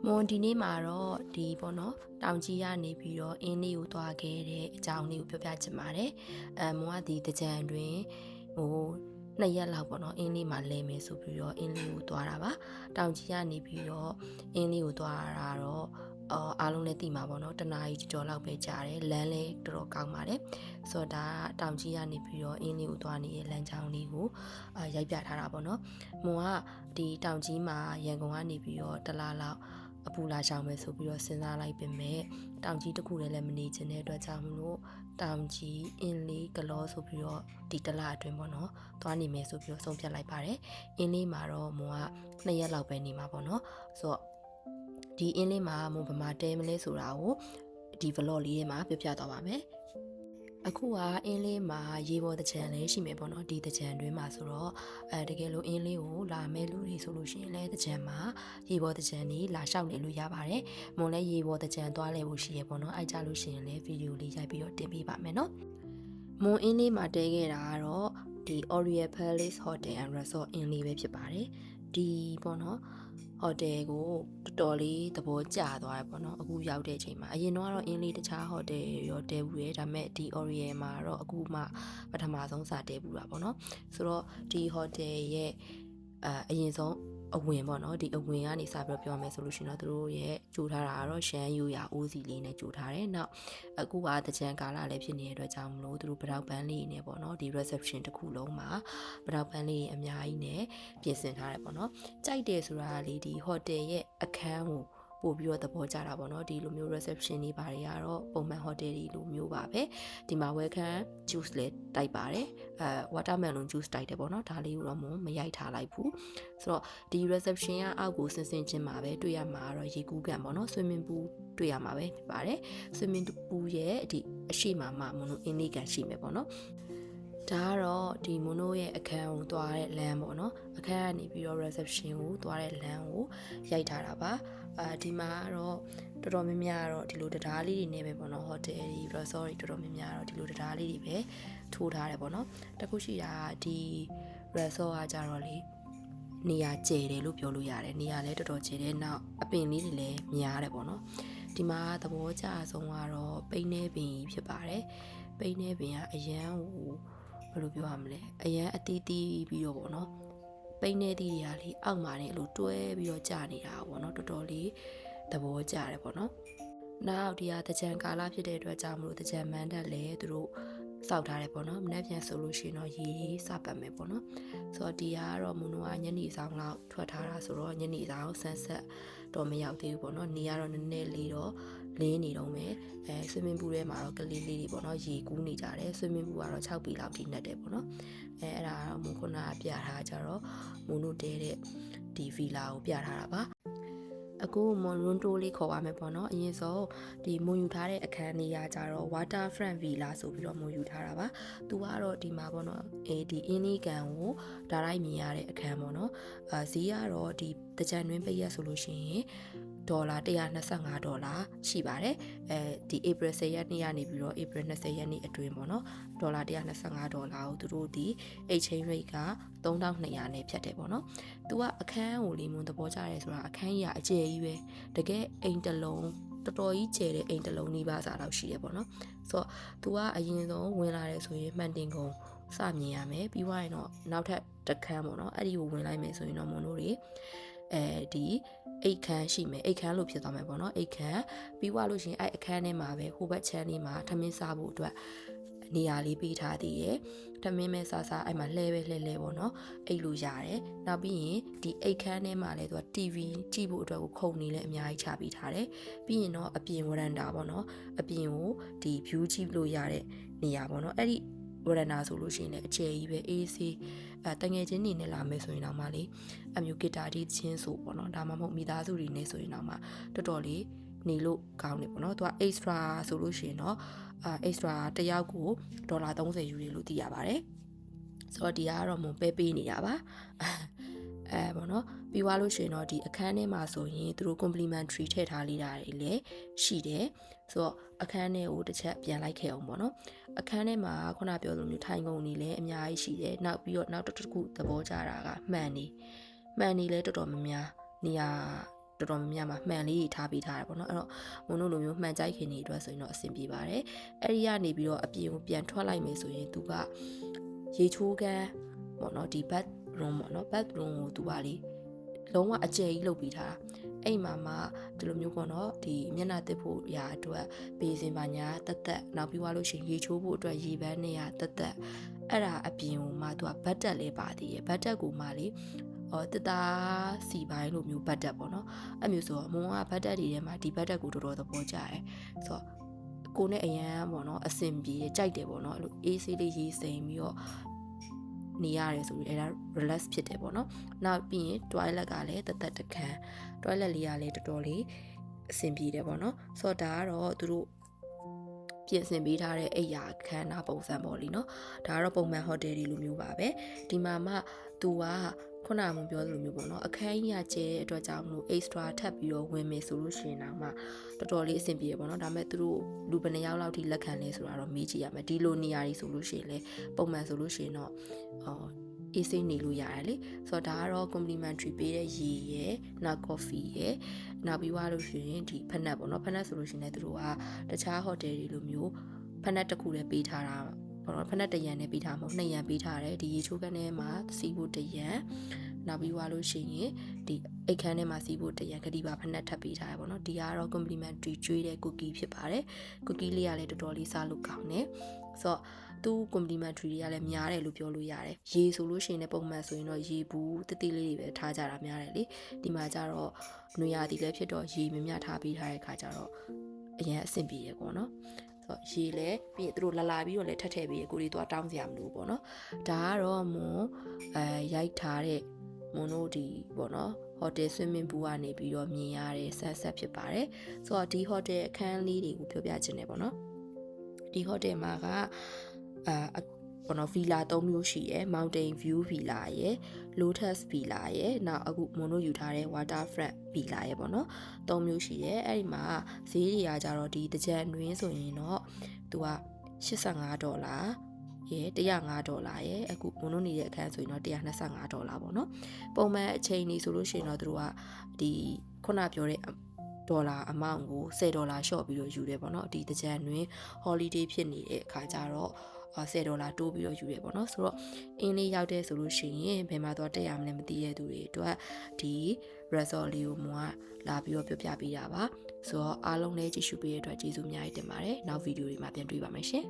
မွန်ဒီနေ့မှာတော့ဒီပေါ့နော်တောင်ကြီးရနေပြီးတော့အင်းလေးကိုသွားခဲ့တဲ့အကြောင်းလေးကိုပြောပြချင်ပါတယ်မွန်ကဒီတကြံတွင်ဟို2 ရက်လောက်ပေါ့နော်အင်းလေးမှာလဲမယ်ဆိုပြီးတော့အင်းလေးကိုသွားတာပါတောင်ကြီးရနေပြီးတော့အင်းလေးကိုသွားတာတော့အားလုံးလည်းသိမှာပေါ့နော်တနားကြီးကြော်လောက်ပဲကြားတယ်လမ်းလည်းတော်တော်ကောင်းပါတယ်ဆိုတော့ဒါတောင်ကြီးရနေပြီးတော့အင်းလေးကိုသွားနေတဲ့လမ်းကြောင်းလေးကိုရိုက်ပြထားတာပေါ့နော်မွန်ကဒီတောင်ကြီးမှာရန်ကုန်ကနေပြီးတော့တလားလောက်အပူလာကြောင်ပဲဆိုပြီးတော့စဉ်းစားလိုက်ပေမဲ့တောင်ကြီးတစ်ခုလည်းမနေချင်တဲ့အတွက်ကြောင့်မလို့တောင်ကြီးအင်းလေးကလောဆိုပြီးတော့ဒီတလအတွင်းပေါ့နော်သွားနေမယ်ဆိုပြီးတော့ဆုံးဖြတ်လိုက်ပါတယ်အင်းလေးမှာတော့မွန်က2 ရက်လောက်ပဲနေမှာပေါ့နော်ဆိုတော့ဒီအင်းလေးမှာမွန်ဗမာတဲမလဲဆိုတာကိုဒီ vlog လေးထဲမှာပြပြသွားပါမယ်အခုကအင်းလေးမှာရေပေါ်တကြံလည်းရှိမယ်ပေါ့နော်ဒီတကြံတွင်းမှာဆိုတော့တကယ်လို့အင်းလေးကိုလာမဲ့လူတွေဆိုလို့ရှိရင်လည်းတကြံမှာရေပေါ်တကြံကြီးလာလျှောက်နေလို့ရပါတယ်မွန်လည်းရေပေါ်တကြံသွားလဲဖို့ရှိရပေါ့နော်အဲ့ကြလို့ရှိရင်လည်းဗီဒီယိုလေးရိုက်ပြီးတော့တင်ပေးပါမယ်နော်မွန်အင်းလေးမှာတဲခဲ့တာကတော့ဒီ Oriel Palace Hotel and Resort အင်းလေးပဲဖြစ်ပါတယ်ဒီပေါ့နော်ဟိုတယ်ကိုတော်တော်လေးသဘောကျသွားတယ်ပေါ့နော်အခုရောက်တဲ့အချိန်မှာအရင်တော့အင်းလေးတခြားဟိုတယ်ရောတဲဘူးရဲဒါပေမဲ့ဒီ Oriel မှာတော့အခုမှပထမဆုံးစာတဲဘူးတာပေါ့နော်ဆိုတော့ဒီဟိုတယ်ရဲ့အရင်ဆုံးအဝင်ပေါ့နော်ဒီအဝင်ကနေစပြီးတော့ပြောမယ်ဆိုလို့ရှိရင်တော့သူတို့ရဲ့ကြိုထားတာကတော့ရှမ်းယူရအိုးစီလေးနဲ့ကြိုထားတယ်နောက်အခုကတကြံကာလလည်းဖြစ်နေတဲ့အတွက်ကြောင့်မလို့သူတို့ပတောက်ပန်းလေးနဲ့ပေါ့နော်ဒီ reception တစ်ခုလုံးမှာပတောက်ပန်းလေးအများကြီးနဲ့ပြင်ဆင်ထားတယ်ပေါ့နော်ကြိုက်တယ်ဆိုတာလေဒီ hotel ရဲ့အခန်းကိုပို့ပြီးတော့သဘောကျတာပေါ့နော်ဒီလိုမျိုး reception တွေဘာတွေကတော့ပုံမှန် hotel တွေလိုမျိုးပါပဲဒီမှာ welcome juice လည်းတိုက်ပါတယ်watermelon juice တိုက်တယ်ပေါ့နော်ဒါလေးကိုတော့မရိုက်ထားလိုက်ဘူးဆိုတော့ဒီ reception ကအောက်ကိုဆင်းချင်းမှာပဲတွေ့ရမှာတော့ရေကူးကန်ပေါ့နော် swimming pool တွေ့ရမှာပဲဖြစ်ပါတယ် swimming pool ရဲ့ဒီအရှိမမုံတို့အင်းလေးကန်ရှိမယ်ပေါ့နော်ဒါကတော့ဒီမွန်တို့ရဲ့အခန်းကိုသွားတဲ့လမ်းပေါ့နော်အခန်းကနေပြီးတော့ reception ကိုသွားတဲ့လမ်းကိုရိုက်ထားတာပါဒီမှာကတော့တော်တော်များများကတော့ဒီလိုတရားလေးတွေနဲ့ပဲပေါ့နော် hotel တွေ resort တွေတော်တော်များများတော့ဒီလိုတရားလေးတွေပဲထိုးထားတယ်ပေါ့နော်တခုရှိတာဒီ resort ကကြတော့လေနေရာကျယ်တယ်လို့ပြောလို့ရတယ်နေရာလည်းတော်တော်ကျယ်တယ်နောက်အပင်လေးတွေလည်းများတယ်ပေါ့နော်ဒီမှာသဘောကျဆုံးကတော့ပိန်းနေပင်ဖြစ်ပါတယ်ပိန်းနေပင်ကအရန်ကိုဘယ်လိုပြောရမလဲအရန်အတီးတီးပြီးတော့ပေါ့နော်ပိန်းနေသီးတွေကလေအောက်မှာနေလို့တွဲပြီးတော့ကြာနေတာပေါ့နော်တော်တော်လေးသဘောကျတယ်ပေါ့နော်နောက်ဒီဟာတကြံကာလဖြစ်တဲ့အတွက်ကြောင့်မလို့တကြံမန်းတက်လည်းသူတို့စောက်ထားတယ်ပေါ့နော်မနေ့ပြန်ဆိုလို့ရှိရင်တော့ရေစပတ်မယ်ပေါ့နော်ဆိုတော့ဒီဟာကတော့မုံတို့ကညနေဆောင်လောက်ထွက်ထားတာဆိုတော့ညနေဆောင်ဆန်းဆက်တော့မရောက်သေးဘူးပေါ့နော်နေရတော့နည်းနည်းလေးတော့လင်းနေတော့မယ်swimming pool ထဲမှာတော့ကလေးလေးတွေပေါ့နော်ရေကူးနေကြတယ် swimming pool ကတော့6 ပေလောက်ထိနှက်တယ်ပေါ့နော်အဲ့ဒါကတော့မုံခုနကပြထားကြတော့မုံတို့တဲတဲ့ဒီ villa ကိုပြထားတာပါအခုမွန်ရွန်တိုးလေးခေါ်ပါမယ်ပေါ့နော်အရင်ဆုံးဒီမွန်ယူထားတဲ့အခန်းလေးရကြတော့ waterfront villa ဆိုပြီးတော့မွန်ယူထားတာပါသူကတော့ဒီမှာပေါ့နော်ဒီအင်းလေးကန်ကိုဒါရိုက်မြင်ရတဲ့အခန်းပေါ့နော်ဈေးကတော့ဒီတကြံတွင်းပိတ်ရက်ဆိုလို့ရှိရင်ဒေါ်လာ$125ရှိပါတယ်ဒီ April 10 ရက်နေ့ကနေပြီးတော့ April 20 ရက်နေ့အတွင်းပေါ့နော်ဒေါ်လာ$125ကိုသူတို့ဒီ exchange rate က$3200နဲ့ဖြတ်တယ်ပေါ့နော်သူကအခန်းကိုလေးမွန်သဘောကျတယ်ဆိုတာအခန်းကြီးကအကျယ်ကြီးပဲတကယ်အိမ်တစ်လုံးတော်တော်ကြီးကျယ်တဲ့အိမ်တစ်လုံးနီးပါးစားလောက်ရှိတယ်ပေါ့နော်ဆိုတော့သူကအရင်ဆုံးဝင်လာတယ်ဆိုရင်မှန်တင်ကုန်စမြင်ရမယ်ပြီးသွားရင်တော့နောက်ထပ်တစ်ခန်းပေါ့နော်အဲ့ဒီကိုဝင်လိုက်မယ်ဆိုရင်တော့မွန်တို့တွေဒီအိတ်ခမ်းရှိမယ်အိတ်ခမ်းလို့ဖြစ်သွားမယ်ပေါ့နော်အိတ်ခမ်းပြီးသွားလို့ရှိရင်အဲ့အခန်းထဲမှာပဲဟိုဘက်ချမ်းလေးမှာထမင်းစားဖို့အတွက်နေရာလေးပေးထားသေးရယ်ထမင်းမဲစားစားအဲ့မှာလှဲပေါ့နော်အိတ်လို့ရတယ်နောက်ပြီးရင်ဒီအိတ်ခမ်းထဲမှာလည်းသူက TV ကြည့်ဖို့အတွက်ကိုခုံနေလဲအများကြီးချပေးထားတယ်ပြီးရင်တော့အပြင်ဝရန်တာပေါ့နော်အပြင်ကိုဒီ view ကြည့်လို့ရတဲ့နေရာပေါ့နော်အဲ့ဒီဝရန်တာဆိုလို့ရှိရင်လည်းအခြေကြီးပဲအေးဆေးတငယ်ချင်းနေနဲ့လာမယ်ဆိုရင်တော့မှလေအမျိုးဂီတာတီးချင်းဆိုပေါ့နော်ဒါမှမဟုတ်မိသားစုတွေနဲ့ဆိုရင်တော့မှတော်တော်လေးနေလို့ကောင်းတယ်ပေါ့နော်သူက extra ဆိုလို့ရှိရင်တော့extra တယောက်ကို$30ယူတယ်လို့သိရပါတယ်ဆိုတော့ဒီကတော့မွန်ပဲပေးနေတာပါပေါ့နော်ပြီးသွားလို့ရှိရင်တော့ဒီအခန်းထဲမှာဆိုရင်သူတို့ complimentary ထည့်ထားလေးတာတွေလည်းရှိတယ်ဆိုတော့အခန်းထဲကိုတစ်ချက်ပြန်လိုက်ခဲ့အောင်ပေါ့နော်အခန်းထဲမှာခုနပြောလိုမျိုးထိုင်ကုန်တွေလည်းအများကြီးရှိတယ်နောက်ပြီးတော့နောက်တစ်ခုသဘောကျတာကမှန်နေလည်းတော်တော်များများနေရာတ တော်တော်များများမှာမှန်လေးထားပေးထားတယ်ပေါ့နော်အဲ့တော့မုံတို့လိုမျိုးမှန်ကြိုက်ခင်တွေအတွက်ဆိုရင်တော့အဆင်ပြေပါတယ်အဲ့ဒီကနေပြီးတော့အပြင်ကိုပြန်ထွက်လိုက်မယ်ဆိုရင်သူကရေချိုးခန်းပေါ့နော်ဒီ bathroom ပေါ့နော် bathroom ကိုသူကလေလုံးဝအကျယ်ကြီးလုပ်ပြီးထားအဲ့မှာမှဒီလိုမျိုးပေါ့နော်ဒီမျက်နှာတစ်ဖို့ရာအတွက်ဘေးစင်ပါညာတက်တက်နောက်ပြီးသွားလို့ရှိရင်ရေချိုးဖို့အတွက်ရေပန်းနဲ့ရတက်တက်အဲ့ဒါအပြင်ကိုမှသူကဘတ်တက်လေးပါသေးတယ်ဘတ်တက်ကိုမှလေတသားစီပိုင်းလိုမျိုးဘတ်တက်ပေါ့နော်အဲ့မျိုးဆိုတော့မုံကဘတ်တက်တွေထဲမှာဒီဘတ်တက်ကိုတော်တော်သဘောကျတယ်ဆိုတော့ကိုနဲ့အရန်ပေါ့နော်အဆင်ပြေကြိုက်တယ်ပေါ့နော်အဲ့လိုအေးဆေးလေးရေးစိမ်ပြီးတော့နေရတယ်ဆိုပြီးအဲ့ဒါ relax ဖြစ်တယ်ပေါ့နော်နောက်ပြီးရင် toilet ကလည်းတက်တက်တခန်း toilet လေးကလည်းတော်တော်လေးအဆင်ပြေတယ်ပေါ့နော်ဆိုတော့ဒါကတော့သူတို့ပြင်ဆင်ပေးထားတဲ့အိယာခန်းနာပုံစံပေါ့လीเนาะဒါကတော့ပုံမှန်ဟိုတယ်တွေလိုမျိုးပါပဲဒီမှာမှသူကခုနကပြောသလိုမျိုးပေါ့နော်အခန်းကြီးကကျဲတဲ့အတွက်ကြောင့်မလို့ extra ထပ်ပြီးတော့ဝင်မယ်ဆိုလို့ရှိရင်တော့မှတော်တော်လေးအဆင်ပြေရပေါ့နော်ဒါပေမဲ့သူတို့လူဘယ်နှယောက်လောက်ထိလက်ခံလဲဆိုတာတော့မေးကြည့်ရမယ်ဒီလိုနေရာကြီးဆိုလို့ရှိရင်လေပုံမှန်ဆိုလို့ရှိရင်တော့အေးစိနေလို့ရတယ်လေဆိုတော့ဒါကတော့ complimentary ပေးတဲ့ရေရယ်နောက် coffee ရယ်နောက်ပြီးသွားလို့ရှိရင်ဒီဖက်နက်ပေါ့နော်ဖက်နက်ဆိုလို့ရှိရင်လည်းသူတို့ကတခြား hotel တွေလိုမျိုးဖက်နက်တစ်ခုလည်းပေးထားတာပေါ့နော်ဖက်နက်1ရန်နဲ့ပေးထားမှာ2ရန်ပေးထားတယ်ဒီရေချိုးခန်းထဲမှာစီးဖို့1ရန်နောက်ပြီးသွားလို့ရှိရင်ဒီအိတ်ခန်းထဲမှာစီးဖို့1ရန်ဂတိပါဖက်နက်ထပ်ပေးထားရပေါ့နော်ဒီကတော့ complimentary ကျွေးတဲ့ cookie ဖြစ်ပါတယ် cookie လေးကလည်းတော်တော်လေးစားလို့ကောင်းတယ်ဆိုတော့သူ complimentary တွေကလည်းများတယ်လို့ပြောလို့ရတယ်ရေဆိုလို့ရှိရင်လည်းပုံမှန်ဆိုရင်တော့ရေဘူးတိတိလေးတွေပဲထားကြတာများတယ်လေဒီမှာကျတော့နွေရာသီလည်းဖြစ်တော့ရေမြမြထားပေးထားတဲ့ခါကျတော့အရင်အဆင်ပြေရပေါ့နော်ဆိုတော့ရေလည်းပြီးသူတို့လာပြီးတော့လည်းထပ်ထည့်ပေးရကိုတွေတော့တောင်းစရာမလိုပေါ့နော်ဒါကတော့မွန်ရိုက်ထားတဲ့မွန်တို့ဒီပေါ့နော်ဟိုတယ် swimming pool ကနေပြီးတော့မြင်ရတဲ့ sunset ဖြစ်ပါတယ်ဆိုတော့ဒီဟိုတယ်အခန်းလေးတွေကိုပြောပြချင်တယ်ပေါ့နော်ဒီဟိုတယ်မှာကပေါ့နော်ဗီလာ3မျိုးရှိရယ် mountain view villa ရယ် lotus villa ရယ်နောက်အခုမွန်တို့ယူထားတဲ့ waterfront villa ရယ်ပေါ့နော်3မျိုးရှိရယ်အဲ့ဒီမှာဈေးတွေကကြတော့ဒီတကြံတွင်းဆိုရင်တော့သူက$85ရယ်$105ရယ်အခုမွန်တို့နေတဲ့အခန်းဆိုရင်တော့$125ပေါ့နော်ပုံမှန်အချိန်ကြီးဆိုလို့ရှိရင်တော့သူတို့ကဒီခုနပြောတဲ့ဒေါ်လာအမောင့်ကို$10ရှော့ပြီးတော့ယူတယ်ပေါ့နော်ဒီတကြံတွင် holiday ဖြစ်နေတဲ့အခါကျတော့$10တိုးပြီးတော့ယူရပေါ့နော်ဆိုတော့အင်းလေးရောက်တဲ့ဆိုလို့ရှိရင်ဘယ်မှာတော့တက်ရမလဲမသိရသူတွေအတွက်ဒီ resort လေးကိုမွန်ကလာပြီးတော့ပြပြပေးတာပါဆိုတော့အားလုံးလည်းကြည့်ရှုပေးတဲ့အတွက်ကျေးဇူးအများကြီးတင်ပါတယ်နောက်ဗီဒီယိုတွေမှာပြန်တွေ့ပါမယ်ရှင်